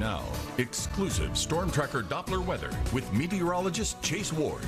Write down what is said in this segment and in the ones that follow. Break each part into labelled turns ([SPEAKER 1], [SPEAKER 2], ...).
[SPEAKER 1] now, exclusive Storm Tracker Doppler weather with meteorologist Chase Ward.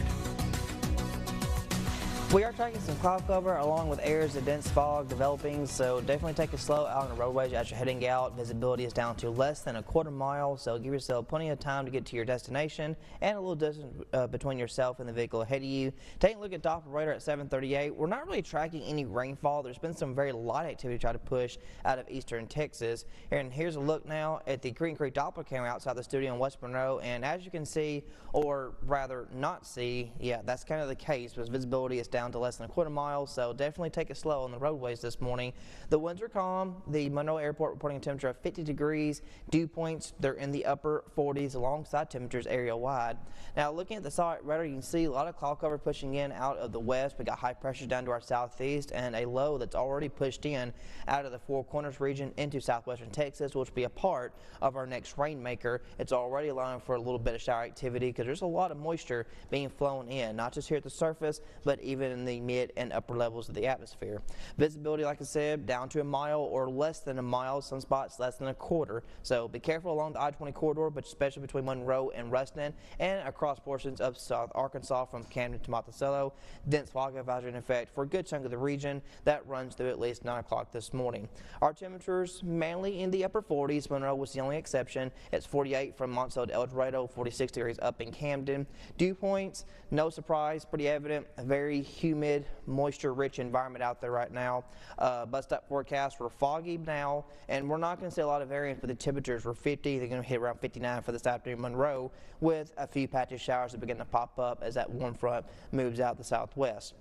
[SPEAKER 2] We are tracking some cloud cover along with areas of dense fog developing, so definitely take it slow out on the roadways as you're heading out. Visibility is down to less than a quarter mile, so give yourself plenty of time to get to your destination and a little distance between yourself and the vehicle ahead of you. Taking a look at Doppler radar at 7:38, we're not really tracking any rainfall. There's been some very light activity trying to push out of eastern Texas. And here's a look now at the Creek Doppler camera outside the studio in West Monroe, and as you can see, or rather not see, yeah, that's kind of the case because visibility is down to less than a quarter mile, so definitely take it slow on the roadways this morning. The winds are calm. The Monroe Airport reporting a temperature of 50 degrees. Dew points, they're in the upper 40s alongside temperatures area wide. Now looking at the satellite radar, you can see a lot of cloud cover pushing in out of the west. We got high pressure down to our southeast and a low that's already pushed in out of the Four Corners region into southwestern Texas, which will be a part of our next rainmaker. It's already allowing for a little bit of shower activity because there's a lot of moisture being flown in, not just here at the surface, but even in the mid and upper levels of the atmosphere. Visibility, like I said, down to a mile or less than a mile, some spots less than a quarter. So be careful along the I-20 corridor, but especially between Monroe and Ruston and across portions of South Arkansas from Camden to Monticello. Dense fog advisory in effect for a good chunk of the region that runs through at least 9 o'clock this morning. Our temperatures mainly in the upper 40s. Monroe was the only exception. It's 48 from Monticello to El Dorado, 46 degrees up in Camden. Dew points, no surprise, pretty evident, a very humid, moisture-rich environment out there right now. Bust up forecast, we're foggy now, and we're not going to see a lot of variance, but the temperatures were 50. They're going to hit around 59 for this afternoon Monroe, with a few patchy showers that begin to pop up as that warm front moves out the southwest.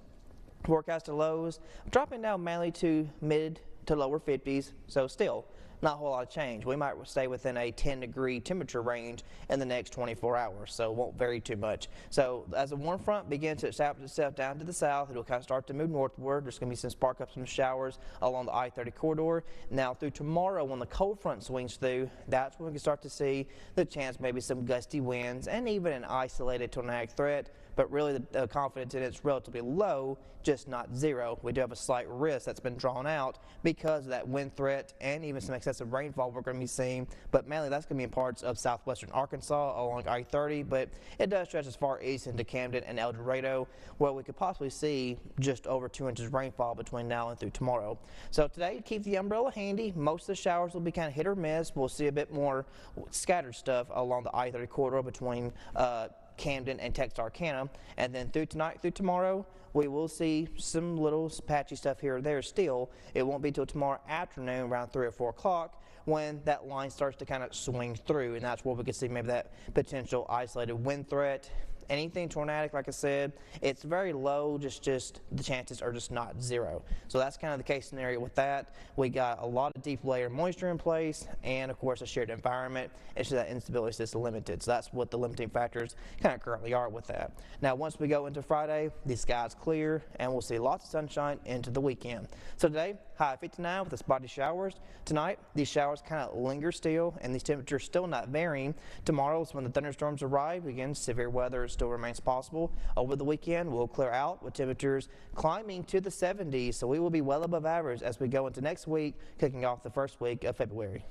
[SPEAKER 2] Forecasted lows dropping down mainly to mid to lower 50s, so still not a whole lot of change. We might stay within a 10-degree temperature range in the next 24 hours, so it won't vary too much. So as the warm front begins to establish itself down to the south, it'll kind of start to move northward. There's going to be some spark ups, some showers along the I-30 corridor. Now through tomorrow, when the cold front swings through, that's when we can start to see the chance maybe some gusty winds and even an isolated tornadic threat. But really the confidence in it's relatively low, just not zero. We do have a slight risk that's been drawn out because of that wind threat and even some excessive rainfall we're going to be seeing, but mainly that's going to be in parts of southwestern Arkansas along I-30, but it does stretch as far east into Camden and El Dorado, where we could possibly see just over 2 inches rainfall between now and through tomorrow. So today, keep the umbrella handy. Most of the showers will be kind of hit or miss. We'll see a bit more scattered stuff along the I-30 corridor between Camden and Texarkana, and then through tonight through tomorrow we will see some little patchy stuff here or there still. It won't be till tomorrow afternoon around 3 or 4 o'clock when that line starts to kind of swing through, and that's where we could see maybe that potential isolated wind threat. Anything tornadic, like I said, it's very low, just the chances are just not zero. So that's kind of the case scenario with that. We got a lot of deep layer moisture in place and of course a shared environment. It's just that instability is just limited. So that's what the limiting factors kind of currently are with that. Now once we go into Friday, the sky's clear and we'll see lots of sunshine into the weekend. So today, high 59 with the spotty showers. Tonight, these showers kind of linger still and these temperatures still not varying. Tomorrow is when the thunderstorms arrive. Again, severe weather still remains possible. Over the weekend, we'll clear out with temperatures climbing to the 70s, so we will be well above average as we go into next week, kicking off the first week of February.